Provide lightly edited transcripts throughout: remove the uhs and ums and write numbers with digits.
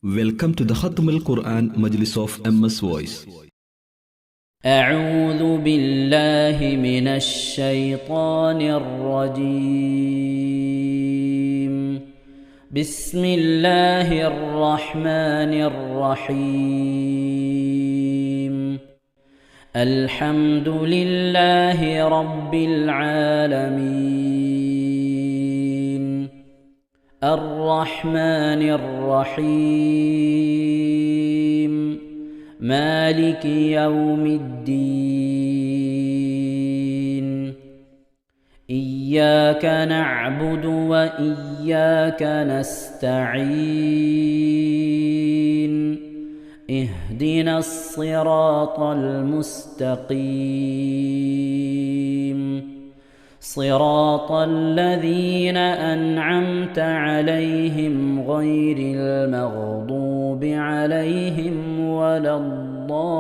Welcome to the Khatm al-Quran Majlis of MS Voice. أعوذ بالله من الشيطان الرجيم. بسم الله الرحمن الرحيم. الحمد لله رب العالمين. الرحمن الرحيم. مالك يوم الدين. إياك نعبد وإياك نستعين. اهدنا الصراط المستقيم. صراط الذين أنعمت عليهم غير المغضوب عليهم ولا الضالين.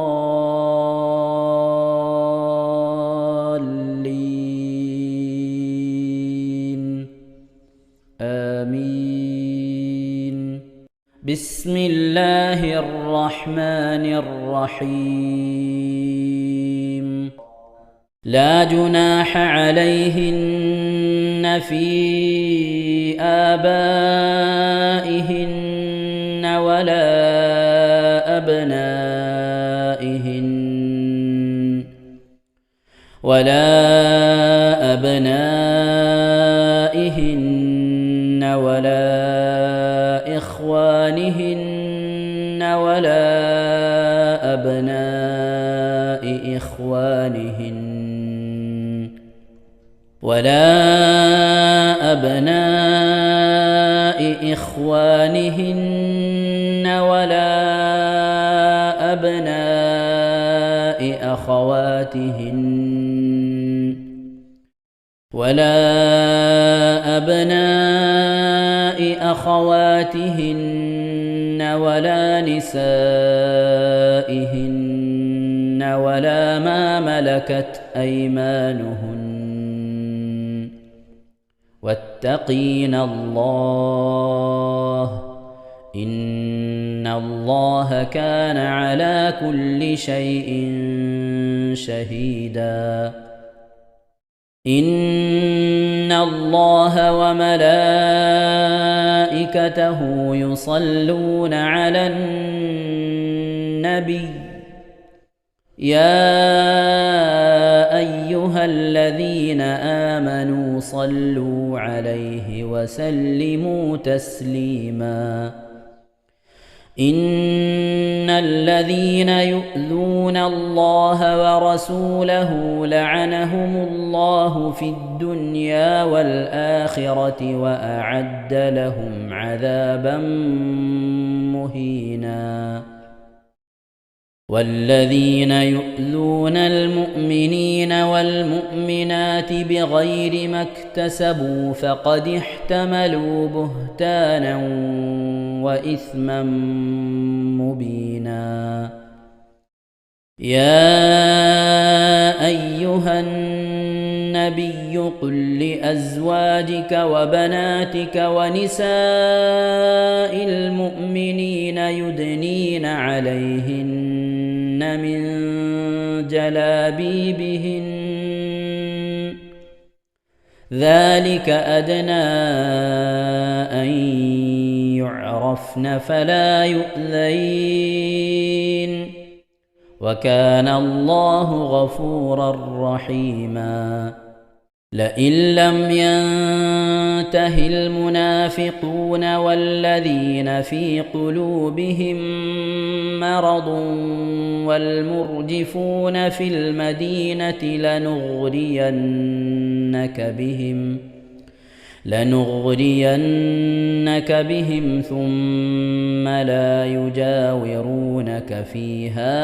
آمين. بسم الله الرحمن الرحيم. لا جناح عليهن في آبائهن ولا أبنائهن ولا إخوانهن ولا أبناء إخوانهن ولا أبناء إخوانهن ولا أبناء أخواتهن ولا نسائهن ولا ما ملكت أيمانهن. واتقين الله إن الله كان على كل شيء شهيدا. إن الله وملائكته يصلون على النبي يا أيها الذين آمنوا صلوا عليه وسلموا تسليما. إن الذين يؤذون الله ورسوله لعنهم الله في الدنيا والآخرة وأعد لهم عذابا مهينا. والذين يؤذون المؤمنين والمؤمنات بغير ما اكتسبوا فقد احتملوا بهتانا وإثما مبينا. يا أيها النبي قل لأزواجك وبناتك ونساء المؤمنين يدنين عليهن من جلابيبهن ذلك أدنى أن يعرفن فلا يؤذين. وكان الله غفورا رحيما. لئن لم ينته المنافقون والذين في قلوبهم مرض والمرجفون في المدينة لنغرينك بهم ثم لا يجاورونك فيها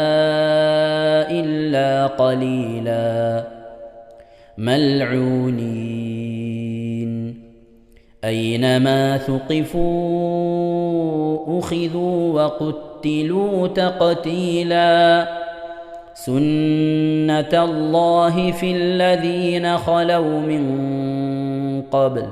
إلا قليلا. ملعونين أينما ثقفوا أخذوا وقتلوا تقتيلا. سنة الله في الذين خلوا من قبل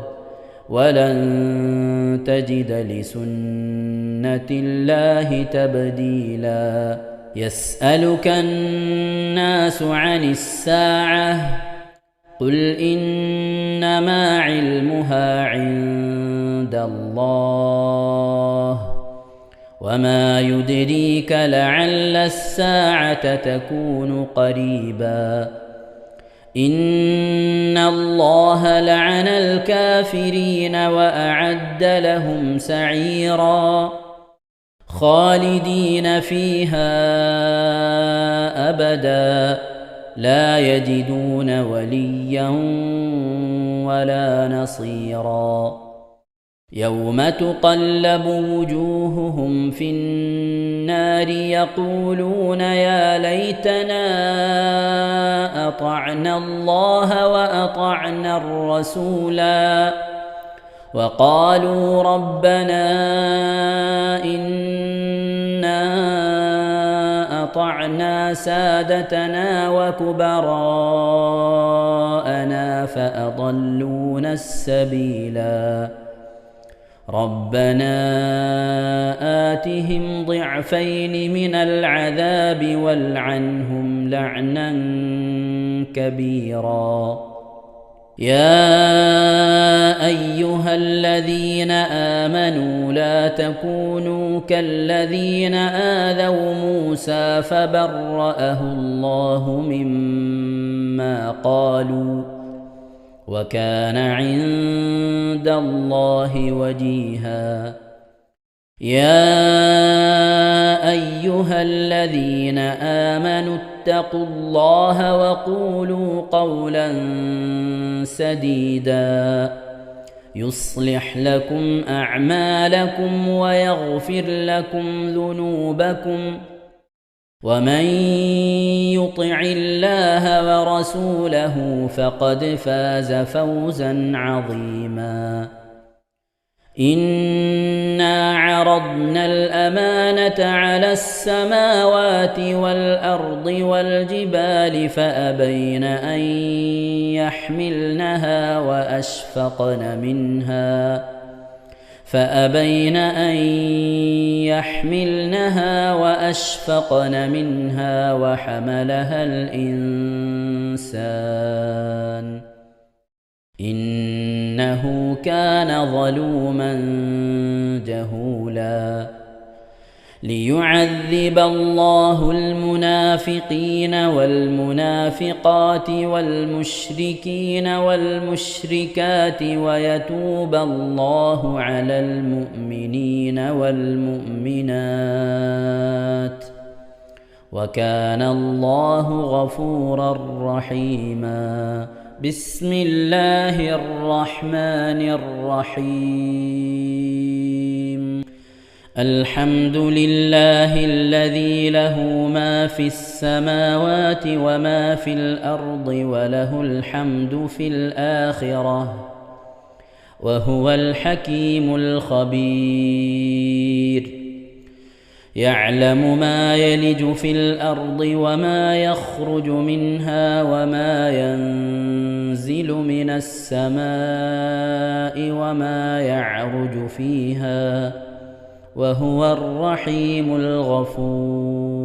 ولن تجد لسنة الله تبديلا يسألك الناس عن الساعة قل إنما علمها عند الله وما يدريك لعل الساعة تكون قريبا إن الله لعن الكافرين وأعد لهم سعيرا خالدين فيها أبدا لا يجدون وليا ولا نصيرا يوم تقلب وجوههم في النار يقولون يا ليتنا أطعنا الله وأطعنا الرسولا وقالوا ربنا إنا أطعنا سادتنا وكبراءنا فأضلونا السبيلا ربنا آتهم ضعفين من العذاب والعنهم لعنا كبيرا يا أيها الذين آمنوا لا تكونوا كالذين آذوا موسى فبرأه الله مما قالوا وكان عند الله وجيها يا أيها الذين آمنوا اتقوا الله وقولوا قولا سديدا يصلح لكم أعمالكم ويغفر لكم ذنوبكم ومن يطع الله ورسوله فقد فاز فوزا عظيما إنا عرضنا الأمانة على السماوات والأرض والجبال فأبين أن يحملنها وأشفقن منها وحملها الإنسان إنه كان ظلوما جهولا ليعذب الله المنافقين والمنافقات والمشركين والمشركات ويتوب الله على المؤمنين والمؤمنات وكان الله غفورا رحيما بسم الله الرحمن الرحيم الحمد لله الذي له ما في السماوات وما في الأرض وله الحمد في الآخرة وهو الحكيم الخبير يعلم ما يلج في الأرض وما يخرج منها وما ينزل من السماء وما يعرج فيها وهو الرحيم الغفور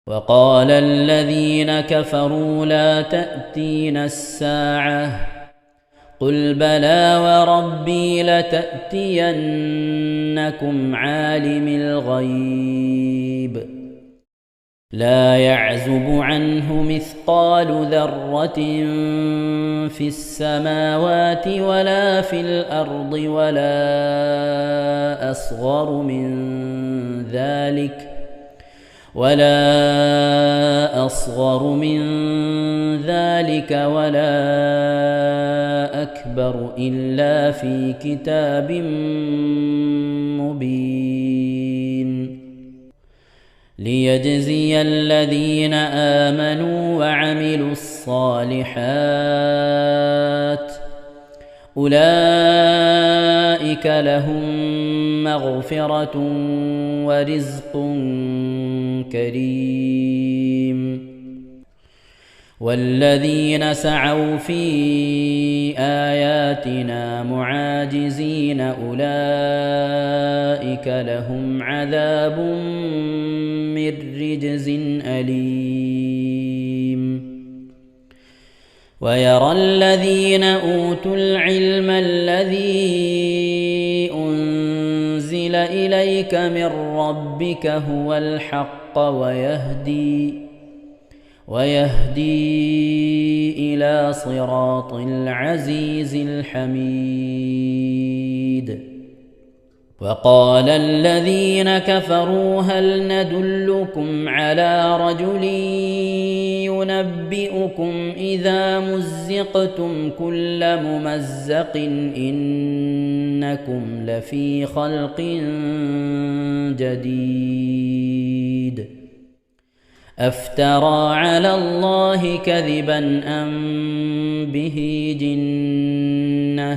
وقال الذين كفروا لا تأتينا الساعة قل بلى وربي لتأتينكم عالم الغيب لا يعزب عنه مثقال ذرة في السماوات ولا في الأرض ولا أصغر من ذلك ولا أكبر إلا في كتاب مبين ليجزي الذين آمنوا وعملوا الصالحات أولئك لهم مغفرة ورزق كريم والذين سعوا في آياتنا معاجزين أولئك لهم عذاب من رجز أليم ويرى الذين أوتوا العلم الذي أنزل إليك من ربك هو الحق ويهدي إلى صراط العزيز الحميد وقال الذين كفروا هل ندلكم على رجل ينبئكم إذا مزقتم كل ممزق إنكم لفي خلق جديد أفترى على الله كذبا أم به جنة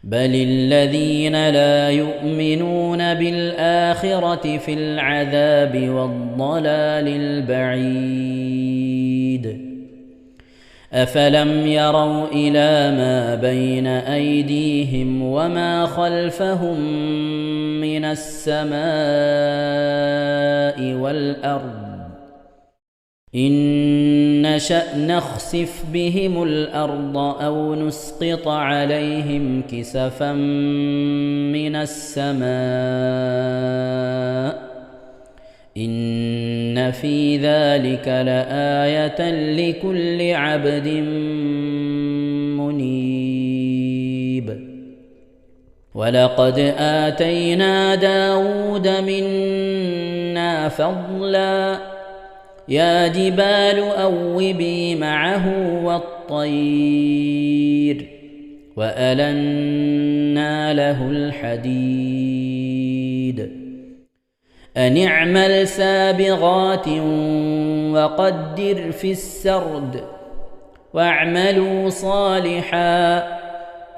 بل الذين لا يؤمنون بالآخرة في العذاب والضلال البعيد أفلم يروا إلى ما بين أيديهم وما خلفهم من السماء والأرض إن نشأ نخسف بهم الأرض أو نسقط عليهم كسفا من السماء إن في ذلك لآية لكل عبد منيب ولقد آتينا داود منا فضلا يا جبال أوبي معه والطير وألنا له الحديد أن اعمل سابغات وقدر في السرد واعملوا صالحا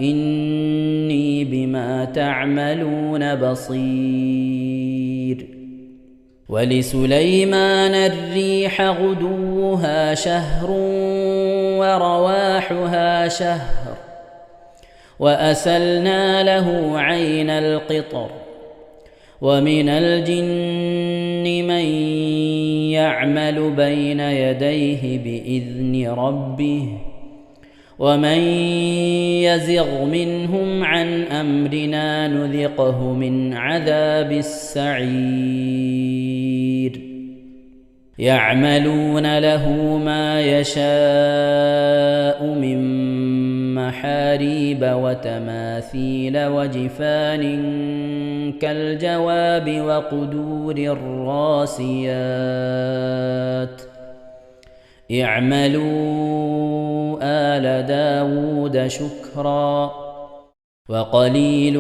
إني بما تعملون بصير ولسليمان الريح غدوها شهر ورواحها شهر وأسلنا له عين القطر ومن الجن من يعمل بين يديه بإذن ربه ومن يزغ منهم عن أمرنا نذقه من عذاب السعير يعملون له ما يشاء من محاريب وتماثيل وجفان كالجواب وقدور الراسيات اعملوا آل داود شكرا وقليل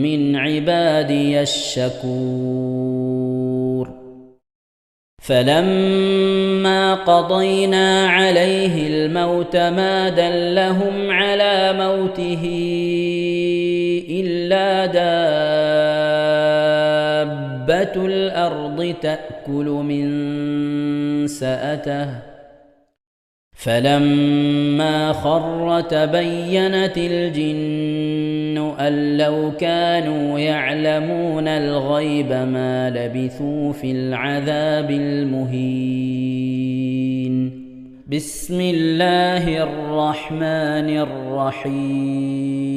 من عبادي الشكور فلما قضينا عليه الموت ما دلهم على موته إلا دابة الأرض تأكل من سأته فلما خر تبينت الجن أن لو كانوا يعلمون الغيب ما لبثوا في العذاب المهين بسم الله الرحمن الرحيم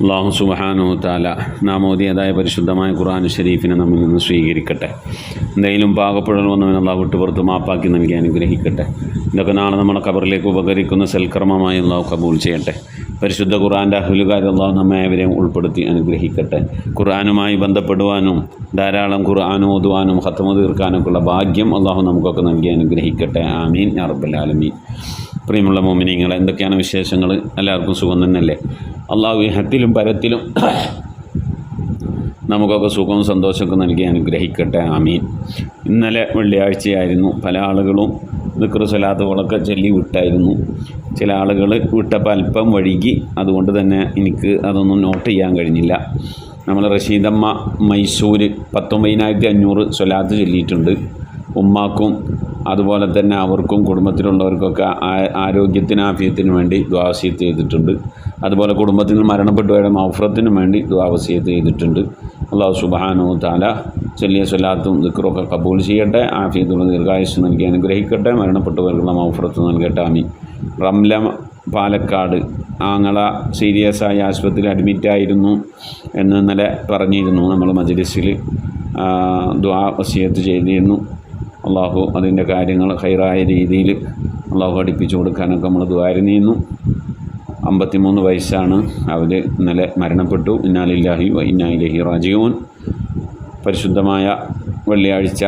അല്ലാഹു സുബ്ഹാനഹു തആല നാം ഓതിയതായ പരിശുദ്ധമായ ഖുർആൻ ശരീഫിനെ നമ്മിൽ നിന്ന് സ്വീകരിക്കട്ടെ. എന്തെങ്കിലും പാകപ്പിഴൽ വന്നവൻ അല്ലാഹു വിട്ടുപുറത്ത് മാപ്പാക്കി നൽകി അനുഗ്രഹിക്കട്ടെ. ഇതൊക്കെ നാളെ നമ്മുടെ ഖബറിലേക്ക് ഉപകരിക്കുന്ന സൽക്കർമ്മമായി അല്ലാഹു കബൂൽ ചെയ്യട്ടെ. പരിശുദ്ധ ഖുർആൻ്റെ അഹ്ലുകാർ അല്ലാഹു നമ്മെ അവരെയും ഉൾപ്പെടുത്തി അനുഗ്രഹിക്കട്ടെ. ഖുർആനുമായി ബന്ധപ്പെടുവാനും ധാരാളം ഖുർആൻ ഓതുവാനും ഖത്മ തീർക്കാനൊക്കെയുള്ള ഭാഗ്യം അല്ലാഹു നമുക്കൊക്കെ നൽകി അനുഗ്രഹിക്കട്ടെ. ആമീൻ യാ റബ്ബൽ ആലമീൻ. പ്രിയമുള്ള മോമിനീങ്ങളെ, എന്തൊക്കെയാണ് വിശേഷങ്ങൾ? എല്ലാവർക്കും സുഖം തന്നെയല്ലേ? അള്ളാഹു ഇഹത്തിലും പരത്തിലും നമുക്കൊക്കെ സുഖവും സന്തോഷമൊക്കെ നൽകി അനുഗ്രഹിക്കട്ടെ. ആമീൻ. ഇന്നലെ വെള്ളിയാഴ്ചയായിരുന്നു. പല ആളുകളും ദിക്ർ സ്വലാത്തുകളൊക്കെ ചൊല്ലി വിട്ടായിരുന്നു. ചില ആളുകൾ വിട്ടപ്പോൾ അല്പം വഴുകി. അതുകൊണ്ട് തന്നെ എനിക്ക് അതൊന്നും നോട്ട് ചെയ്യാൻ കഴിഞ്ഞില്ല. നമ്മൾ റഷീദമ്മ മൈസൂർ 19,500 സ്വലാത്ത് ചൊല്ലിയിട്ടുണ്ട്. ഉമ്മാക്കും അതുപോലെ തന്നെ അവർക്കും കുടുംബത്തിലുള്ളവർക്കൊക്കെ ആരോഗ്യത്തിനും ആഫിയത്തിനും വേണ്ടി ദുആ വസിയത്ത് ചെയ്തിട്ടുണ്ട്. അതുപോലെ കുടുംബത്തിൽ മരണപ്പെട്ടവരുടെ മഗ്ഫിറത്തിനും വേണ്ടി ദുആ വസിയത്ത് ചെയ്തിട്ടുണ്ട്. അല്ലാഹു സുബ്ഹാനഹു വ തആല ചൊല്ലിയ സ്വലാത്തും ദിക്റുമൊക്കെ കബൂൽ ചെയ്യട്ടെ, ആഫിയത്തുള്ള ദീർഘായുസ്സ് നൽകി അനുഗ്രഹിക്കട്ടെ, മരണപ്പെട്ടവർക്കുള്ള മഗ്ഫിറത്ത് നൽകട്ടെ. ആമീൻ. റംല പാലക്കാട് ആങ്ങള സീരിയസ് ആയി ആശുപത്രിയിൽ അഡ്മിറ്റായിരുന്നു എന്ന് ഇന്നലെ പറഞ്ഞിരുന്നു. നമ്മൾ മജ്ലിസിൽ ദുആ വസിയത്ത് ചെയ്തിരുന്നു. അള്ളാഹു അതിൻ്റെ കാര്യങ്ങൾ ഖൈറായ രീതിയിൽ അള്ളാഹു പഠിപ്പിച്ചു കൊടുക്കാനൊക്കെ നമ്മൾ ദുആരുന്നു. 53 വയസ്സാണ്. അവർ ഇന്നലെ മരണപ്പെട്ടു. ഇന്നാ ലില്ലാഹി വ ഇന്നാ ഇലൈഹി റാജിഊൻ. പരിശുദ്ധമായ വെള്ളിയാഴ്ച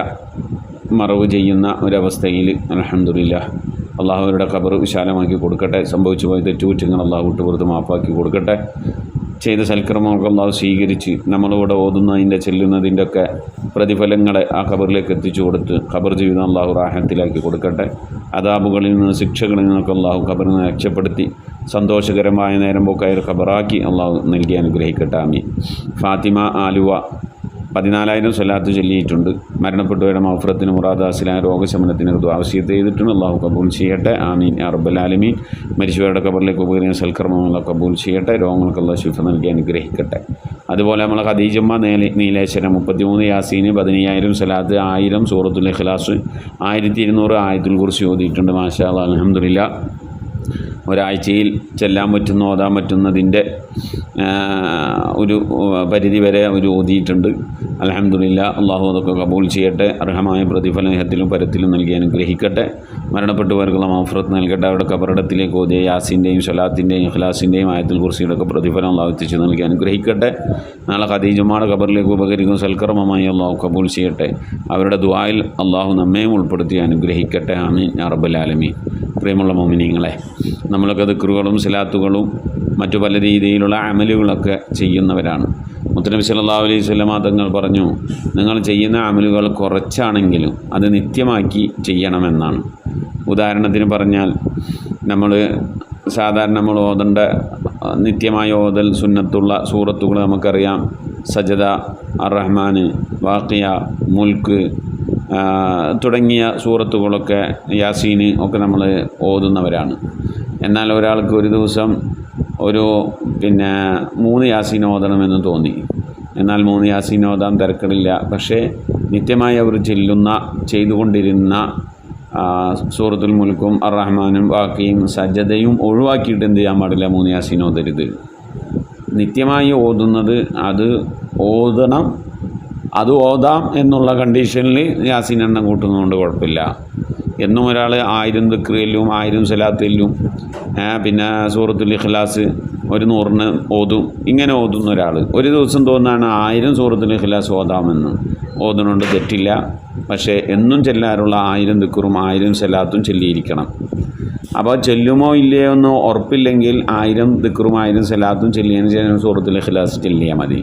മറവ് ചെയ്യുന്ന ഒരവസ്ഥയിൽ അൽഹംദുലില്ലാഹ് അള്ളാഹു അവരുടെ ഖബർ വിശാലമാക്കി കൊടുക്കട്ടെ. സംഭവിച്ചു പോയ തെറ്റുകുറ്റങ്ങൾ അള്ളാഹു വിട്ടുപുറത്ത് മാപ്പാക്കി കൊടുക്കട്ടെ. ചെയ്ത സൽക്കർമ്മങ്ങൾക്ക് അള്ളാഹു സ്വീകരിച്ച് നമ്മളിവിടെ ഓതുന്നതിൻ്റെ ചെല്ലുന്നതിൻ്റെ ഒക്കെ പ്രതിഫലങ്ങളെ ആ ഖബറിലേക്ക് എത്തിച്ചു കൊടുത്ത് ഖബർ ജീവിതം അള്ളാഹു റാഹത്തിലാക്കി കൊടുക്കട്ടെ. അദാബുകളിൽ നിന്ന് ശിക്ഷകളിൽ നിന്നൊക്കെ അള്ളാഹു ഖബറിനെ രക്ഷപ്പെടുത്തി സന്തോഷകരമായ നേരം പോക്കായ ഖബറാക്കി അള്ളാഹു നൽകി അനുഗ്രഹിക്കട്ടെ. ആമീൻ. ഫാത്തിമ ആലുവ 14,000 സ്വലാത്ത് ചൊല്ലിയിട്ടുണ്ട്. മരണപ്പെട്ടവരുടെ മഗ്ഫിറത്തിന് മുറാദാസിലായ രോഗശമനത്തിന് ദുആ വസിയത്ത് ചെയ്തിട്ടുണ്ട്. അള്ളാഹു കബൂൽ ചെയ്യട്ടെ. ആമീൻ യാ റബ്ബൽ ആലമീൻ. മരിച്ചവരുടെ ഖബറിലേക്ക് ഉപകരിക്കുന്ന സൽക്കർമ്മങ്ങളെ കബൂൽ ചെയ്യട്ടെ. രോഗങ്ങൾക്ക് അള്ളാഹു ശിഫ നൽകി അനുഗ്രഹിക്കട്ടെ. അതുപോലെ നമ്മൾ ഖദീജമ്മ നീലേശ്വരം 33 യാസീന് 15,000 സ്വലാത്ത് 1000 സൂറത്തുൽ ഇഖ്ലാസ് 1200 ആയത്തുൽ കുർസി ഓതിയിട്ടുണ്ട്. മാഷാ അല്ലാഹ് അൽഹംദുലില്ലാഹ്. ഒരാഴ്ചയിൽ ചെല്ലാൻ പറ്റുന്ന ഓതാൻ പറ്റുന്നതിൻ്റെ ഒരു പരിധി വരെ അവർ ഓതിയിട്ടുണ്ട്. അൽഹംദുലില്ലാഹ്. അള്ളാഹു അതൊക്കെ കബൂൽ ചെയ്യട്ടെ. അർഹമായ പ്രതിഫലം ഇഹത്തിലും പരത്തിലും നൽകി അനുഗ്രഹിക്കട്ടെ. മരണപ്പെട്ടവർക്കുള്ള മഗ്ഫിറത്ത് നൽകട്ടെ. അവരുടെ ഖബറിടത്തിലേക്ക് ഓതിയ യാസിൻ്റെയും സ്വലാത്തിൻ്റെയും ഇഖ്ലാസിൻ്റെയും ആയത്തുൽ കുർസിയുടെ ഒക്കെ പ്രതിഫലം അള്ളാഹു എത്തിച്ച് നൽകി അനുഗ്രഹിക്കട്ടെ. നാളെ ഖദീജമ്മയുടെ ഖബറിലേക്ക് ഉപകരിക്കുന്ന സൽക്കർമ്മമായി അള്ളാഹു കബൂൽ ചെയ്യട്ടെ. അവരുടെ ദുആയിൽ അള്ളാഹു നമ്മയും ഉൾപ്പെടുത്തി അനുഗ്രഹിക്കട്ടെ. ആമീൻ യാ റബ്ബൽ ആലമീൻ. പ്രിയമുള്ള മുഅ്മിനീങ്ങളെ, നമ്മളൊക്കെ ദിക്റുകളും സിലാത്തുകളും മറ്റു പല രീതിയിലുള്ള അമലുകളൊക്കെ ചെയ്യുന്നവരാണ്. മുത്തനബി സല്ലല്ലാഹു അലൈഹി വസല്ലം തങ്ങൾ പറഞ്ഞു, നിങ്ങൾ ചെയ്യുന്ന അമലുകൾ കുറച്ചാണെങ്കിലും അത് നിത്യമാക്കി ചെയ്യണമെന്നാണ്. ഉദാഹരണത്തിന് പറഞ്ഞാൽ സാധാരണ നമ്മൾ ഓതേണ്ട നിത്യമായ ഓതൽ സുന്നത്തുള്ള സൂറത്തുകൾ നമുക്കറിയാം. സജദ, അർ-റഹ്മാൻ, വാഖിയ, മുൽക്ക് തുടങ്ങിയ സൂറത്തുകളൊക്കെ യാസീൻ ഒക്കെ നമ്മൾ ഓതുന്നവരാണ്. എന്നാൽ ഒരാൾക്ക് ഒരു ദിവസം 3 യാസീൻ ഓതണമെന്ന് തോന്നി. എന്നാൽ 3 യാസീൻ ഓതാൻ തിരക്കിടില്ല. പക്ഷേ നിത്യമായി അവർ ചെയ്തുകൊണ്ടിരുന്ന സൂറത്തുൽ മുൽക്കും അർ-റഹ്മാനും വാഖിയും സജദയും ഒഴിവാക്കിയിട്ട് എന്ത് ചെയ്യാൻ പാടില്ല? 3 യാസീൻ ഓതരുത്. നിത്യമായി ഓതുന്നത് അത് ഓതണം. അത് ഓതാം എന്നുള്ള കണ്ടീഷനിൽ യാസീൻ എണ്ണം കൂട്ടുന്നതുകൊണ്ട് കുഴപ്പമില്ല. എന്നും ഒരാൾ 1000 ദിക്റിലും 1000 സ്വലാത്തിലും പിന്നെ സൂറത്തുൽ ഇഖ്ലാസ് ഒരു 100 ഓതും. ഇങ്ങനെ ഓതുന്ന ഒരാൾ ഒരു ദിവസം തോന്നാണ് 1000 സൂറത്തുൽ ഇഖ്ലാസ് ഓതാമെന്ന്. ഓതുന്നുണ്ട്, തെറ്റില്ല. പക്ഷേ എന്നും ചെല്ലാറുള്ള 1000 ദിക്റും 1000 സ്വലാത്തും ചൊല്ലിയിരിക്കണം. അപ്പോൾ ചെല്ലുമോ ഇല്ലയോ എന്ന് ഉറപ്പില്ലെങ്കിൽ 1000 ദിക്റും 1000 സ്വലാത്തും ചൊല്ലിയതിന് ശേഷം സൂറത്തുൽ ഇഖ്ലാസ് ചൊല്ലിയാൽ മതി.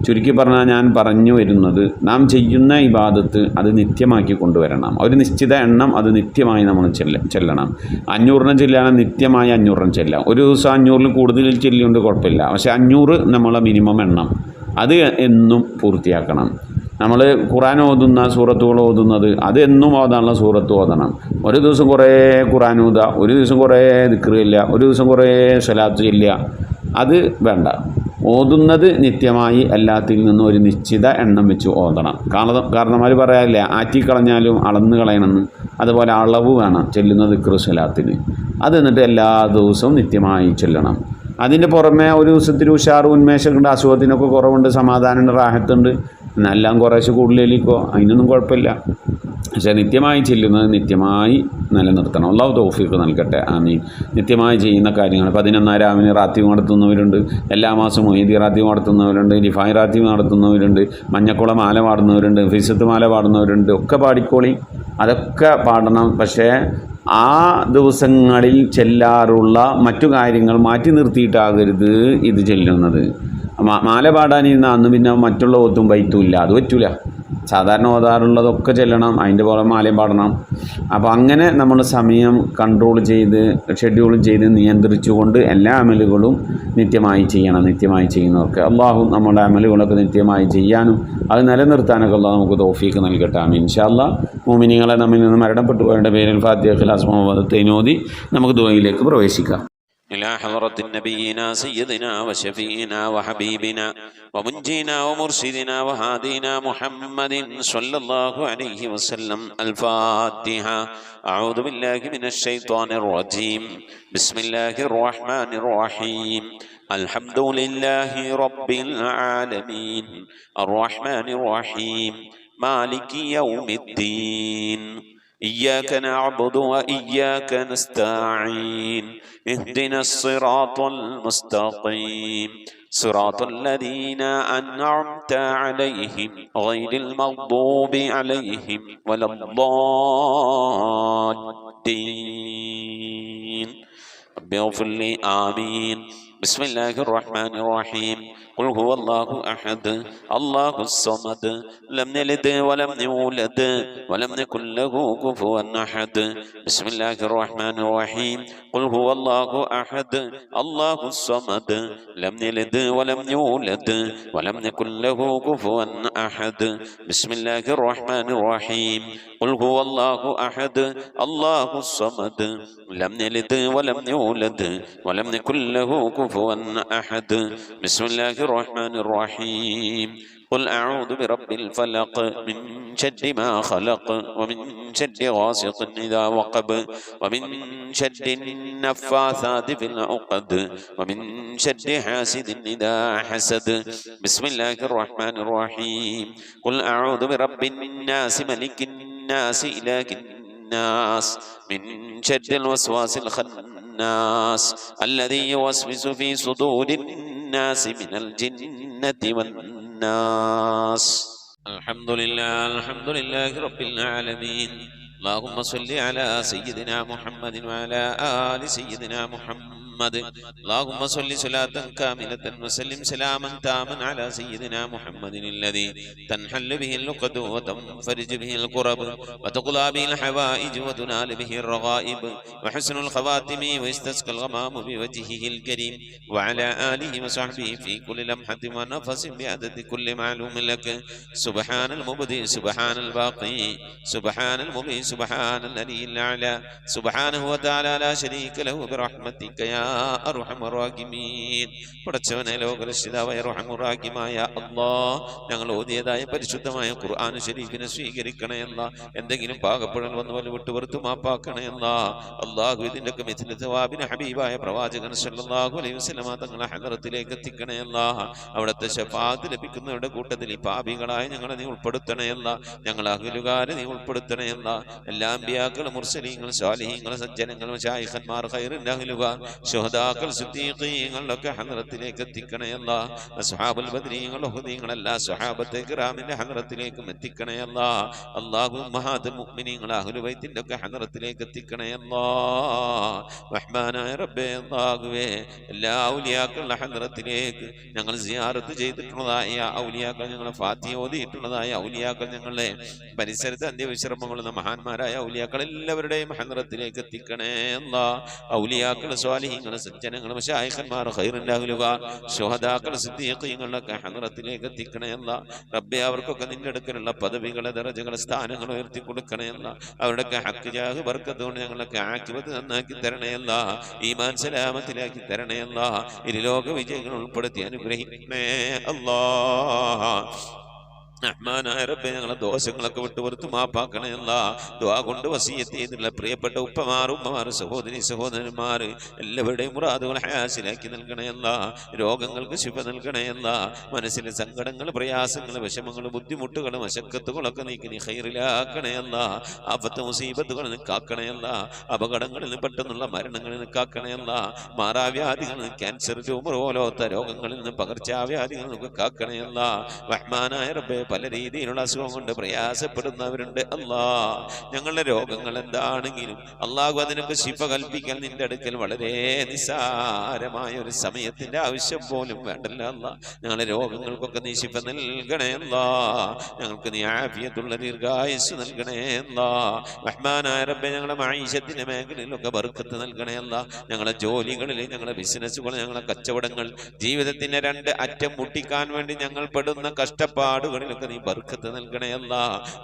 ചുരുക്കി പറഞ്ഞാൽ ഞാൻ പറഞ്ഞു വരുന്നത്, നാം ചെയ്യുന്ന ഇബാദത്ത് അത് നിത്യമാക്കി കൊണ്ടുവരണം. ഒരു നിശ്ചിത എണ്ണം അത് നിത്യമായി നമ്മൾ ചെല്ലണം. 500 ചെല്ലാണ് നിത്യമായി 500 ചെല്ലാം. ഒരു ദിവസം 500 കൂടുതൽ ചെല്ലിയുകൊണ്ട് കുഴപ്പമില്ല. പക്ഷേ 500 നമ്മളെ മിനിമം എണ്ണം അത് എന്നും പൂർത്തിയാക്കണം. നമ്മൾ ഖുർആൻ ഓതുന്ന സൂറത്തുകൾ ഓതുന്നത് അത് എന്നും ഓതാനുള്ള സൂറത്ത് ഓതണം. ഒരു ദിവസം കുറേ ഖുർആൻ ഓതുക, ഒരു ദിവസം കുറേ ദിക്ർ ചെല്ലുക, ഒരു ദിവസം കുറേ സ്വലാത്ത് ചെല്ലുക, അത് വേണ്ട. ഓതുന്നത് നിത്യമായി എല്ലാത്തിൽ നിന്നും ഒരു നിശ്ചിത എണ്ണം വെച്ച് ഓതണം. കാരണന്മാർ പറയാറില്ലേ, ആറ്റിക്കളഞ്ഞാലും അളന്ന് കളയണമെന്ന്. അതുപോലെ അളവ് വേണം ചെല്ലുന്ന ദിക്ർ സ്വലാത്തിന്. അത് എന്നിട്ട് എല്ലാ ദിവസവും നിത്യമായി ചെല്ലണം. അതിൻ്റെ പുറമെ ഒരു ദിവസത്തിന് ഉഷാറ് ഉന്മേഷമുണ്ട്, അസുഖത്തിനൊക്കെ കുറവുണ്ട്, സമാധാനമുണ്ട്, റാഹത്തുണ്ട്, എന്നെല്ലാം കുറേശ്ശെ കൂടുതലേക്കോ അതിനൊന്നും കുഴപ്പമില്ല. പക്ഷേ നിത്യമായി ചെല്ലുന്നത് നിത്യമായി നിലനിർത്തണം. അല്ലാഹു തൗഫീഖ് നൽകട്ടെ. ആമീൻ. നിത്യമായി ചെയ്യുന്ന കാര്യങ്ങൾ 11 രാവിലെ റാത്തീവ് നടത്തുന്നവരുണ്ട്, എല്ലാ മാസവും മൊയ്തി റാത്തീവ് നടത്തുന്നവരുണ്ട്, റിഫായ് റാത്തീവ് നടത്തുന്നവരുണ്ട്, മഞ്ഞക്കുള മാല പാടുന്നവരുണ്ട്, ഫിസത്ത് മാല പാടുന്നവരുണ്ട്. ഒക്കെ പാടിക്കോളി, അതൊക്കെ പാടണം. പക്ഷേ ആ ദിവസങ്ങളിൽ ചെല്ലാറുള്ള മറ്റു കാര്യങ്ങൾ മാറ്റി നിർത്തിയിട്ടാകരുത് ഇത് ചെല്ലുന്നത്. മാല പാടാനിരുന്ന അന്ന് പിന്നെ മറ്റുള്ള ഒത്തും ബൈത്തും ഇല്ല, അത് പറ്റൂല. സാധാരണ ഓതാറുള്ളതൊക്കെ ചെല്ലണം, അതിൻ്റെ പോലെ മാലയും പാടണം. അപ്പോൾ അങ്ങനെ നമ്മൾ സമയം കൺട്രോൾ ചെയ്ത് ഷെഡ്യൂൾ ചെയ്ത് നിയന്ത്രിച്ചുകൊണ്ട് എല്ലാ അമലുകളും നിത്യമായി ചെയ്യണം. നിത്യമായി ചെയ്യുന്നവർക്ക് അള്ളാഹു നമ്മുടെ അമലുകളൊക്കെ നിത്യമായി ചെയ്യാനും അത് നിലനിർത്താനൊക്കെ അള്ളാഹു നമുക്ക് തൗഫീക്ക് നൽകട്ടെ. ആമീൻ. ഇൻഷാ അല്ലാഹ് മുഅ്മിനീങ്ങളെ നമ്മിൽ നിന്ന് മരണപ്പെട്ടു പോയവരുടെ പേരിൽ ഫാത്തിഹ, ഇഖ്ലാസ്, മുഅവ്വദത്തൈൻ ഓതി നമുക്ക് ദുആയിലേക്ക് പ്രവേശിക്കാം. إلى حضرة نبينا سيدنا وشفينا وحبيبنا ومنجينا ومرشدنا وهادينا محمد صلى الله عليه وسلم. الفاتحة. أعوذ بالله من الشيطان الرجيم. بسم الله الرحمن الرحيم. الحمد لله رب العالمين الرحمن الرحيم مالك يوم الدين. إياك نعبد وإياك نستعين. اهدنا الصراط المستقيم صراط الذين أنعمت عليهم غير المغضوب عليهم ولا الضالين. رب اغفر لي. آمين. بسم الله الرحمن الرحيم. قل هو الله أحد الله الصمد لم يلد ولم يولد ولم يكن له كفوا أحد. بسم الله الرحمن الرحيم. قل هو الله أحد الله الصمد لم يلد ولم يولد ولم يكن له كفوا أحد. بسم الله الرحمن الرحيم. قل هو الله أحد الله الصمد لم يلد ولم يولد ولم يكن له كفوا أحد. بسم الله الرحمن الرحيم. قل أعوذ برب الفلق من شر ما خلق ومن شر غاسق إذا وقب ومن شر النفاثات في العقد ومن شر حاسد إذا حسد. بسم الله الرحمن الرحيم. قل أعوذ برب الناس ملك الناس إله الناس من شر الوسواس الخناس الذي يوسوس في صدور الناس من الجنة والناس. الحمد لله رب العالمين. اللهم صل على سيدنا محمد وعلى آل سيدنا محمد. اللهم صل صلاة كاملة وسلم سلاما تاما على سيدنا محمد الذي تنحل به اللقد وتنفرج به الكرب وتقضى به الحوائج وتنال به الرغائب وحسن الخواتم ويستسقى الغمام بوجهه الكريم وعلى آله وصحبه في كل لمحة ونفس بعدد كل معلوم لك. سبحان المبدئ سبحان الباقي سبحان المبين سبحان الذي الأعلى سبحانه وتعالى لا شريك له برحمتك يا അർഹമർ റഹീമീൻ. പടച്ചവനെ ലോകരക്ഷിതാവായ അർഹമർ റഹീമായ അല്ലാഹ്, ഞങ്ങൾ ഓതിയതായ പരിശുദ്ധമായ ഖുർആൻ ശരീഫിനെ സ്വീകരിക്കണേ അല്ലാ. എന്തെങ്കിലും പാകപ്പെടൽ വന്നു പോലെ വിട്ടുപുറത്തു മാപ്പാക്കണേ അല്ലാ. അല്ലാഹു ഇതിൻ്റെയൊക്കെ മിഥില സവാബിനെ ഹബീബായ പ്രവാചകൻ സല്ലല്ലാഹു അലൈഹി വസല്ലമ തങ്ങളെ ഹദറത്തിലേക്ക് എത്തിക്കണേ അല്ലാ. അവിടുത്തെ ശഫാഅത്ത് ലഭിക്കുന്നവരുടെ കൂട്ടത്തിൽ ഈ പാപികളായ ഞങ്ങളെ നീ ഉൾപ്പെടുത്തണേ അല്ലാ. ഞങ്ങൾ അഹ്ലുകാരെ നീ ഉൾപ്പെടുത്തണേ അല്ലാ. എല്ലാ അമ്പിയാക്കളും മുർസലീങ്ങൾ സ്വാലിഹീങ്ങൾ സജ്ജനങ്ങൾ മശായിഖന്മാർ ഖൈറിൻ്റെ അഹ്ലുകാർ ശുഹദാക്കൾ സിദ്ദീഖീങ്ങളൊക്കെ ഹദ്റത്തിലേക്ക് എത്തിക്കണേ അല്ലാ. അസ്ഹാബുൽ ബദ്രീങ്ങൾ ഉഹദീങ്ങൾ എല്ലാ സ്വഹാബത്തെ കിറാമിന്റെ ഹദ്റത്തിലേക്കും എത്തിക്കണേ അല്ലാ. അല്ലാഹു ഉമ്മഹാത്തുൽ മുഅ്മിനീങ്ങൾ അഹ്ലു ബൈത്തിന്റെ ഒക്കെ ഹദ്റത്തിലേക്ക് എത്തിക്കണേ അല്ലാ. റഹ്മാനായ റബ്ബേ അല്ലാഹുവേ, എല്ലാ ഔലിയാക്കളുടെ ഹദ്റത്തിലേക്ക് ഞങ്ങൾ സിയാറത്ത് ചെയ്തിട്ടുള്ളതായ ഔലിയാക്കൾ, ഞങ്ങളെ ഫാത്തിഹ ഓതിയിട്ടുള്ളതായ ഔലിയാക്കൾ, ഞങ്ങളുടെ പരിസരത്ത് അന്ത്യവിശ്രമങ്ങളുന്ന മഹാന്മാരായ ഔലിയാക്കൾ എല്ലാവരുടെയും ഹദ്റത്തിലേക്ക് എത്തിക്കണേ അല്ലാ. ഔലിയാക്കൾ സ്വാലിഹീങ്ങൾ സജ്ജനങ്ങൾ മശായിഖന്മാർ ഖൈറിൻ്റെ അഹ്ലുകാർ ശുഹദാക്കൾ സിദ്ദീഖീങ്ങളൊക്കെ ഹദ്റത്തിലേക്ക് എത്തിക്കണേ അല്ലാ. റബ്ബേ, അവർക്കൊക്കെ നിന്റെ അടുക്കലുള്ള പദവികളെ ദറജകളെ സ്ഥാനങ്ങൾ ഉയർത്തി കൊടുക്കണേ അല്ലാ. അവരുടെയൊക്കെ ഹക്ക് ജാഹ് ബർക്കത്തുകൊണ്ട് ഞങ്ങളൊക്കെ ആക്കിബത്ത് നന്നാക്കി തരണേ അല്ലാ. ഈമാൻ സലാമത്തിലാക്കി തരണേ അല്ലാ. ഇരുലോക വിജയങ്ങൾ ഉൾപ്പെടുത്തി അനുഗ്രഹിക്കണേ അല്ലാ. റഹ്മാനായ റബ്ബേ, ഞങ്ങളെ ദോഷങ്ങളൊക്കെ വിട്ടുപുറത്ത് മാപ്പാക്കണേ അല്ലാ. ദുആ കൊണ്ട് വസിയത്ത് ചെയ്തിട്ടുള്ള പ്രിയപ്പെട്ട ഉപ്പമാർ ഉമ്മമാർ സഹോദരി സഹോദരന്മാർ എല്ലാവരുടെയും മുറാദുകൾ ഹാസിലാക്കി നൽകണേ അല്ലാ. രോഗങ്ങൾക്ക് ശിഫ നൽകണേ അല്ലാ. മനസ്സിലെ സങ്കടങ്ങൾ പ്രയാസങ്ങൾ വിഷമങ്ങൾ ബുദ്ധിമുട്ടുകൾ മശക്കത്തുകളൊക്കെ നീക്കി നീ ഖൈറിലാക്കണേ അല്ലാ. ആഫത്ത് മുസീബത്തുകളിൽ നിന്ന് കാക്കണേ അല്ലാ. അപകടങ്ങളിൽ നിന്ന് പെട്ടെന്നുള്ള മരണങ്ങളിൽ നിന്ന് കാക്കണേ അല്ലാ. മാറാവ്യാധികളിൽ നിന്ന് ക്യാൻസർ ട്യൂമർ പോലത്തെ രോഗങ്ങളിൽ നിന്ന് പകർച്ചാവ്യാധികളിൽ നിന്നൊക്കെ കാക്കണേ അല്ലാ. റഹ്മാനായ റബ്ബേ, പല രീതിയിലുള്ള അസുഖം കൊണ്ട് പ്രയാസപ്പെടുന്നവരുണ്ട്. അല്ലാ, ഞങ്ങളുടെ രോഗങ്ങൾ എന്താണെങ്കിലും അള്ളാഹു അതിനൊക്കെ ശിഫ കൽപ്പിക്കാൻ നിന്റെ അടുക്കൽ വളരെ നിസ്സാരമായ ഒരു സമയത്തിന്റെ ആവശ്യം പോലും വേണ്ടല്ല. അല്ലാ, ഞങ്ങളുടെ രോഗങ്ങൾക്കൊക്കെ നീ ശിഫ നൽകണേ. അല്ലാ, ഞങ്ങൾക്ക് നീ ആഫിയത്തുള്ള ദീർഘായുസ് നൽകണേ. അല്ലാ, റഹ്മാനായ റബ്ബേ, ഞങ്ങളുടെ മഈശത്തിന്റെ മേഖലയിലൊക്കെ ബർക്കത്ത് നൽകണേ. അല്ലാ, ഞങ്ങളുടെ ജോലികളിൽ, ഞങ്ങളുടെ ബിസിനസ്സുകൾ, ഞങ്ങളുടെ കച്ചവടങ്ങൾ, ജീവിതത്തിന്റെ രണ്ട് അറ്റം മുട്ടിക്കാൻ വേണ്ടി ഞങ്ങൾ പെടുന്ന കഷ്ടപ്പാടുകളിലൊക്കെ നീ ബർക്കത്ത് നൽകണേ. അല്ലാ,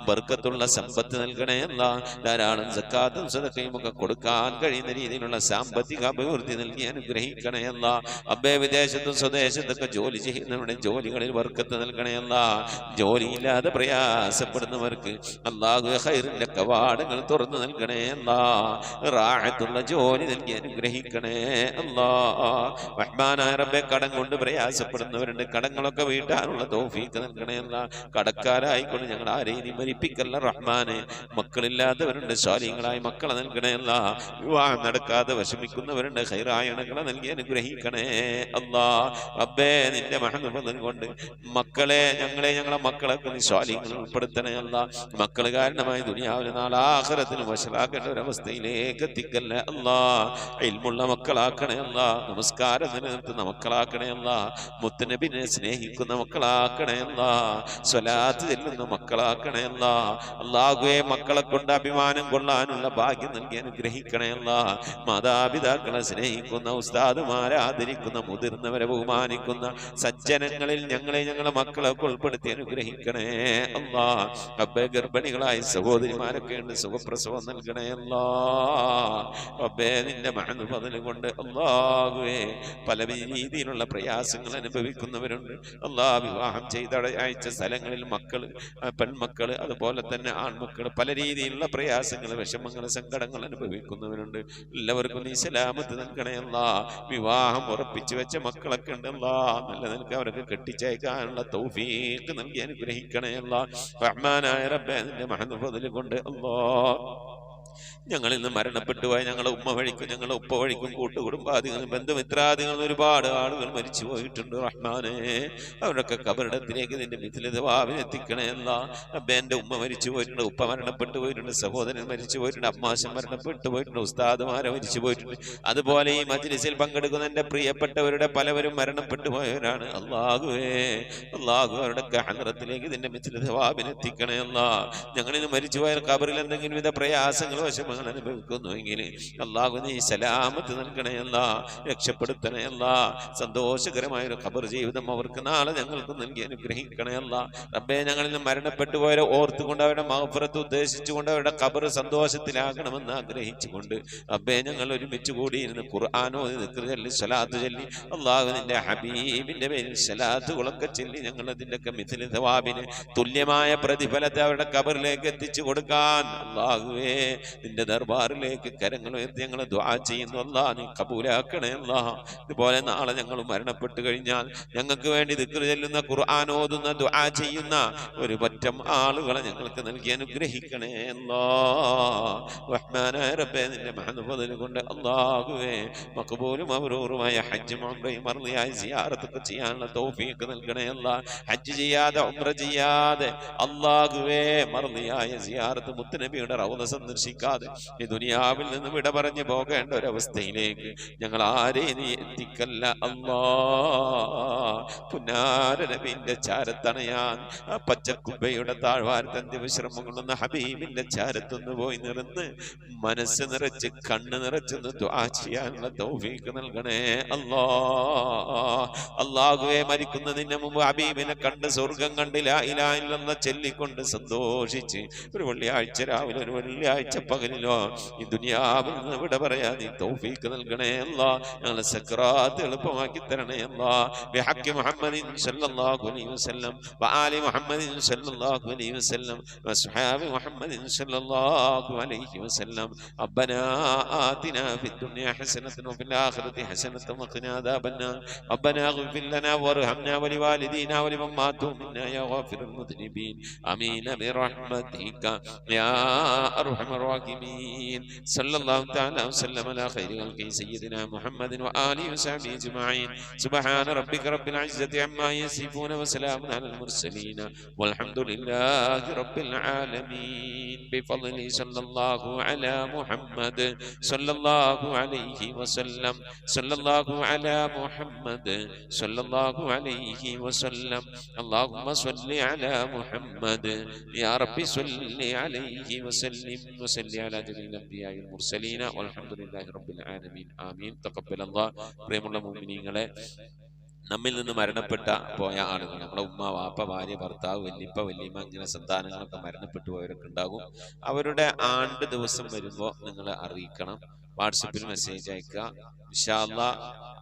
ബർക്കത്തുള്ള സമ്പത്ത് നൽകണേ. അല്ലാ, ധാരാളം സക്കാത്തും സദഖയും ഒക്കെ കൊടുക്കാൻ കഴിയുന്ന രീതിയിലുള്ള സാമ്പത്തിക അഭിവൃദ്ധി നൽകി അനുഗ്രഹിക്കണേ. അല്ലാ, അബ്ബേ, വിദേശത്തും സ്വദേശത്തൊക്കെ ജോലി ചെയ്യുന്നവരുടെ ജോലികളിൽ ബർക്കത്ത് നൽകണേ. അല്ലാ, ജോലിയില്ലാതെ പ്രയാസപ്പെടുന്നവർക്ക് അല്ലാഹു ഖൈറിന്റെ കവാടങ്ങൾ തുറന്നു നൽകണേ. അല്ലാ, റാഹത്തുള്ള ജോലി നൽകി അനുഗ്രഹിക്കണേ. അല്ലാ, റഹ്മാനായ റബ്ബേ, കടം കൊണ്ട് പ്രയാസപ്പെടുന്നവരുണ്ട്, കടങ്ങളൊക്കെ വീട്ടാനുള്ള തൗഫീഖ് നൽകണേ. അല്ലാ, കടക്കാരായിക്കൊണ്ട് ഞങ്ങൾ ആരെയും മരിപ്പിക്കല്ല റഹ്മാനെ. മക്കളില്ലാത്തവരുണ്ട്, സ്വാലിഹീങ്ങളായ മക്കളെ നൽകണേ. അല്ലാ, വിവാഹം നടക്കാതെ വിഷമിക്കുന്നവരുണ്ട്, ഖൈറായ ഇണകളെ നൽകി അനുഗ്രഹിക്കണേ. അല്ലാ റബ്ബേ, നിന്റെ മഹത്വം കൊണ്ട് മക്കളെ, ഞങ്ങളെ മക്കളൊക്കെ നീ സ്വാലിഹീങ്ങളിൽ ഉൾപ്പെടുത്തണേ. അല്ലാ, മക്കൾ കാരണമായി ദുനിയാവിലെ നാളെ ആഖിറത്തിന് വശലാക്കേണ്ട ഒരവസ്ഥയിലേക്ക് എത്തിക്കല്ലേ. അല്ലാ, ഇൽമുള്ള മക്കളാക്കണേ. അല്ലാ, നമസ്കാരം നിലനിർത്തുന്ന മക്കളാക്കണേ. അല്ലാ, മുത്തുനബിനെ സ്നേഹിക്കുന്ന മക്കളാക്കണേ. അല്ലാ, സ്വലാത്ത് ചെല്ലുന്ന മക്കളാക്കണേ. അല്ലാ, അല്ലാഹുവേ, മക്കളെ കൊണ്ട് അഭിമാനം കൊള്ളാനുള്ള ഭാഗ്യം നൽകി അനുഗ്രഹിക്കണേ. അല്ലാ, മാതാപിതാക്കളെ സ്നേഹിക്കുന്ന, ഉസ്താദുമാരെ ആദരിക്കുന്ന, മുതിർന്നവരെ ബഹുമാനിക്കുന്ന സജ്ജനങ്ങളിൽ ഞങ്ങളുടെ മക്കളൊക്കെ ഉൾപ്പെടുത്തി അനുഗ്രഹിക്കണേ. അല്ലാ റബ്ബേ, ഗർഭിണികളായ സഹോദരിമാരൊക്കെ ഉണ്ട്, സുഖപ്രസവം നൽകണേ. അല്ലാ റബ്ബേ, നിന്റെ മഹത്വം കൊണ്ട് അല്ലാഹുവേ, പല രീതിയിലുള്ള പ്രയാസങ്ങൾ അനുഭവിക്കുന്നവരുണ്ട്. അല്ലാ, വിവാഹം ചെയ്ത അയച്ച സ്ഥലങ്ങളിൽ മക്കള്, പെൺമക്കള്, അതുപോലെ തന്നെ ആൺമക്കള്, പല രീതിയിലുള്ള പ്രയാസങ്ങൾ, വിഷമങ്ങൾ, സങ്കടങ്ങൾ അനുഭവിക്കുന്നവരുണ്ട്. എല്ലാവർക്കും നീ സലാമത്ത് നൽകണേ. അല്ലാ, വിവാഹം ഉറപ്പിച്ചു വെച്ച മക്കളൊക്കെ ഉണ്ട്. അല്ലാ, നല്ല നിനക്ക് അവർക്ക് കെട്ടിച്ചയക്കാനുള്ള തൗഫീഖ് നൽകി അനുഗ്രഹിക്കണേ. അല്ലാ, റഹ്മാനായ റബ്ബേ, നിന്റെ മഹത്വം കൊണ്ട് അല്ലാ, ഞങ്ങളിൽ നിന്ന് മരണപ്പെട്ടു പോയ ഞങ്ങളെ ഉമ്മ വഴിക്കും ഞങ്ങളെ ഉപ്പ വഴിക്കും കൂട്ടുകുടുംബാദികളും ബന്ധുമിത്രാദികളും ഒരുപാട് ആളുകൾ മരിച്ചു പോയിട്ടുണ്ട്. റഹ്മാനെ, അവരൊക്കെ കബറിടത്തിലേക്ക് നിന്റെ മിഥിലതവാവിനെത്തിക്കണേ. അല്ലാ റബ്ബേ, എൻ്റെ ഉമ്മ മരിച്ചു പോയിട്ടുണ്ട്, ഉപ്പ മരണപ്പെട്ടു പോയിട്ടുണ്ട്, സഹോദരൻ മരിച്ചു പോയിട്ടുണ്ട്, അമ്മാശൻ മരണപ്പെട്ടു പോയിട്ടുണ്ട്, ഉസ്താദുമാരെ മരിച്ചു പോയിട്ടുണ്ട്. അതുപോലെ ഈ മജ്ലിസിൽ പങ്കെടുക്കുന്ന എൻ്റെ പ്രിയപ്പെട്ടവരുടെ പലവരും മരണപ്പെട്ടു പോയവരാണ്. അല്ലാഹുവേ, അല്ലാഹു അവരുടെ ഹദ്റത്തിലേക്ക് നിന്റെ മിഥിലതവാവിനെത്തിക്കണേ. അല്ലാ, ഞങ്ങളിൽ മരിച്ചു പോയ കബറിൽ എന്തെങ്കിലും വിധ പ്രയാസങ്ങൾ വശം അനുഭവിക്കുന്നുവെങ്കിൽ അല്ലാഹു നീ സലാമത്ത് നൽകണേ. അല്ലാ, രക്ഷപ്പെടുത്തണേ. അല്ലാ, സന്തോഷകരമായ ഒരു ഖബർ ജീവിതം അവർക്ക് നാളെ ഞങ്ങൾക്ക് നൽകി അനുഗ്രഹിക്കണേ. അല്ലാ റബ്ബേ, ഞങ്ങളിൽ നിന്ന് മരണപ്പെട്ടു പോയവരെ ഓർത്തുകൊണ്ട് അവരുടെ മഗ്ഫിറത്ത് ഉദ്ദേശിച്ചുകൊണ്ട് അവരുടെ ഖബർ സന്തോഷത്തിലാകണമെന്ന് ആഗ്രഹിച്ചുകൊണ്ട് റബ്ബേ, ഞങ്ങൾ ഒരുമിച്ച് കൂടിയിരുന്ന് ഖുർആനോ ദിക്ർ ചൊല്ലി സ്വലാത്ത് ചൊല്ലി അല്ലാഹു നിന്റെ ഹബീബിന്റെ പേരിൽ സ്വലാത്തുകളൊക്കെ ചൊല്ലി ഞങ്ങൾ അതിൻ്റെയൊക്കെ മിഥില സവാബിന് തുല്യമായ പ്രതിഫലത്തെ അവരുടെ ഖബറിലേക്ക് എത്തിച്ചു കൊടുക്കാൻ അല്ലാഹുവേ, നിന്റെ ദർബാറിലേക്ക് കരങ്ങൾ ഉയർത്തി ഞങ്ങൾ ദുആ ചെയ്യുന്നു. അല്ലാ, നീ കബൂലാക്കണേ. അല്ലാ, ഇതുപോലെ നാളെ ഞങ്ങൾ മരണപ്പെട്ടു കഴിഞ്ഞാൽ ഞങ്ങൾക്ക് വേണ്ടി ദിക്ർ ചൊല്ലുന്ന, ഖുർആൻ ഓതുന്ന, ദുആ ചെയ്യുന്ന ഒരു പറ്റം ആളുകളെ ഞങ്ങൾക്ക് നൽകി അനുഗ്രഹിക്കണേ. അല്ലാ റഹ്മാനായ റബ്ബേ, നിന്റെ മഹത്വം കൊണ്ട് അല്ലാഹുവേ, മഖബൂലും മബ്റൂറുമായ ഹജ്ജും ഉംറയും മർളിയായ സിയാറത്തൊക്കെ ചെയ്യാനുള്ള തൗഫീഖ് നൽകണേ. അല്ലാ, ഹജ്ജ് ചെയ്യാതെ ഉംറ ചെയ്യാതെ അല്ലാഹുവേ, മർളിയായ സിയാറത്ത് മുത്തുനബിയുടെ റൗള സന്ദർശിക്കാതെ ഈ ദുനിയാവിൽ നിന്ന് വിട പറഞ്ഞു പോകേണ്ട ഒരവസ്ഥയിലേക്ക് ഞങ്ങൾ ആരെയും നീ എത്തിക്കല്ല. അല്ലാ, പുന്നാര നബിന്റെ ചാരത്തണയാൻ ആ പച്ചക്കുബയുടെ താഴ്വാരത്തന്റെ വിശ്രമം കൊള്ളുന്ന ഹബീബിന്റെ ചാരത്തൊന്ന് പോയി നിറന്ന് മനസ്സ് നിറച്ച് കണ്ണ് നിറച്ചൊന്ന് ദുആ ചെയ്യാനുള്ള തൗഫീഖ് നൽകണേ. അല്ലാ, അല്ലാഹുവേ, മരിക്കുന്നതിന് മുമ്പ് ഹബീബിനെ കണ്ട് സ്വർഗം കണ്ട് ലാ ഇലാഹ ഇല്ലല്ലാഹ് ചൊല്ലിക്കൊണ്ട് സന്തോഷിച്ച് ഒരു വെള്ളിയാഴ്ച രാവിലെ, ഒരു വെള്ളിയാഴ്ച പകലിലോ ഈ ദുനിയാവിൽ നിന്ന് വിട പറയാ നീ തൗഫീഖ് നൽകണേ. അല്ലാ, ഞങ്ങളെ സക്രാത്ത് എളുപ്പമാക്കി തരണേ. അല്ലാ, ബിഹഖി മുഹമ്മദിൻ സല്ലല്ലാഹു അലൈഹി വസല്ലം വആലി മുഹമ്മദിൻ സല്ലല്ലാഹു അലൈഹി വസല്ലം വസ്ഹാബി മുഹമ്മദിൻ സല്ലല്ലാഹു അലൈഹി വസല്ലം. റബ്ബനാ ആതിനാ ഫിദ്ദുനിയ ഹസനതൻ വഫിൽ ആഖിറതി ഹസനതൻ വഖിനാ അദാബന്നാർ. റബ്ബനാ ഇഗ്ഫിർ ലനാ വർഹംനാ വലിവാലിദീനാ വലിമൻ മാതു മിന്നാ യാ ഗാഫിറുൽ മുദ്നിബീൻ. ആമീൻ ബിറഹ്മതിക യാ അർഹമർ الراحمين صلى الله تعالى وسلم على خير خلقه سيدنا محمد وآله وصحبه أجمعين سبحان ربك رب العزة عما يصفون وسلام على المرسلين والحمد لله رب العالمين بفضله صلى الله على محمد صلى الله عليه وسلم صلى الله على محمد صلى الله عليه وسلم اللهم صل على محمد يا رب صل عليه وسلم وصل على جميع الأنبياء والمرسلين والحمد لله رب العالمين آمين تقبل الله പ്രിയമുള്ള മുഅ്മിനീങ്ങളെ നമ്മിൽ നിന്ന് മരണപ്പെട്ട പോയ ആളുകൾ, നമ്മുടെ ഉമ്മ, വാപ്പ, ഭാര്യ, ഭർത്താവ്, വല്യപ്പ, വല്യമ്മ, അങ്ങനെ സന്താനങ്ങളൊക്കെ മരണപ്പെട്ടു പോയവരൊക്കെ ഉണ്ടാകും. അവരുടെ ആണ്ട് ദിവസം വരുമ്പോൾ നിങ്ങൾ അറിയിക്കണം. വാട്സപ്പിൽ മെസ്സേജ് അയക്കുക. ഇൻഷാ അല്ലാഹ്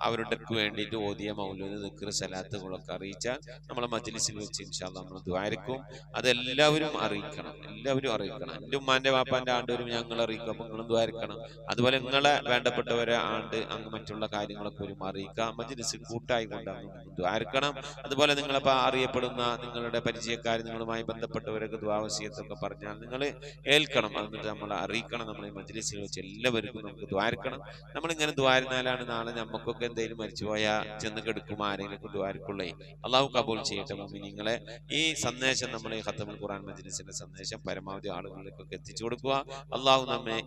അവരുടെ വേണ്ടിയിട്ട് ഓതിയ മൗലൂദ്, ദിക്ർ, സലാത്തുകളൊക്കെ അറിയിച്ചാൽ നമ്മളെ മജ്ലിസിൽ വെച്ച് ഇൻഷാ അല്ലാഹ് നമ്മൾ ദുആയിരിക്കും. അതെല്ലാവരും അറിയിക്കണം, എല്ലാവരും അറിയിക്കണം. എൻ്റെ ഉമ്മാന്റെ വാപ്പാന്റെ ആണ്ട് വരും, ഞങ്ങൾ അറിയിക്കും. അപ്പം നിങ്ങളും ദുആയിരിക്കണം. അതുപോലെ നിങ്ങളെ വേണ്ടപ്പെട്ടവരെ ആണ്ട് അങ്ങ് മറ്റുള്ള കാര്യങ്ങളൊക്കെ വരും അറിയിക്കുക. മജ്ലിസിൽ കൂട്ടായി കൊണ്ടാണ് ദുആയിരിക്കണം. അതുപോലെ നിങ്ങളിപ്പോൾ അറിയപ്പെടുന്ന നിങ്ങളുടെ പരിചയക്കാർ, നിങ്ങളുമായി ബന്ധപ്പെട്ടവരൊക്കെ ദുആ വസിയത്തൊക്കെ പറഞ്ഞാൽ നിങ്ങൾ ഏൽക്കണം. എന്നിട്ട് നമ്മളെ അറിയിക്കണം. നമ്മൾ ഈ മജ്ലിസിൽ വെച്ച് എല്ലാവർക്കും നമുക്ക് ദുആയിരിക്കണം. നമ്മളിങ്ങനെ ദുആയിരുന്നാലാണ് നാളെ നമുക്കൊക്കെ എന്തെങ്കിലും മരിച്ചുപോയാൽ ചെന്ന് കെടുക്കും ആരെങ്കിലും ദുആയിരിക്കുള്ളേ. അള്ളാഹു കബൂൽ ചെയ്യട്ടെ മുഅ്മിനീങ്ങളെ. ഈ സന്ദേശം നമ്മൾ ഈ ഖത്തമുൽ ഖുർആൻ മജ്ലിസിന്റെ സന്ദേശം പരമാവധി ആളുകളിലേക്കൊക്കെ എത്തിച്ചു കൊടുക്കുക. അള്ളാഹു നമ്മെ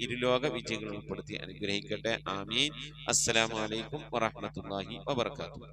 ഇരുലോക വിജയികൾ ഉൾപ്പെടുത്തി അനുഗ്രഹിക്കട്ടെ. ആമീൻ. അസ്സലാമു അലൈക്കും വറഹ്മത്തുള്ളാഹി വബറകാതുഹു.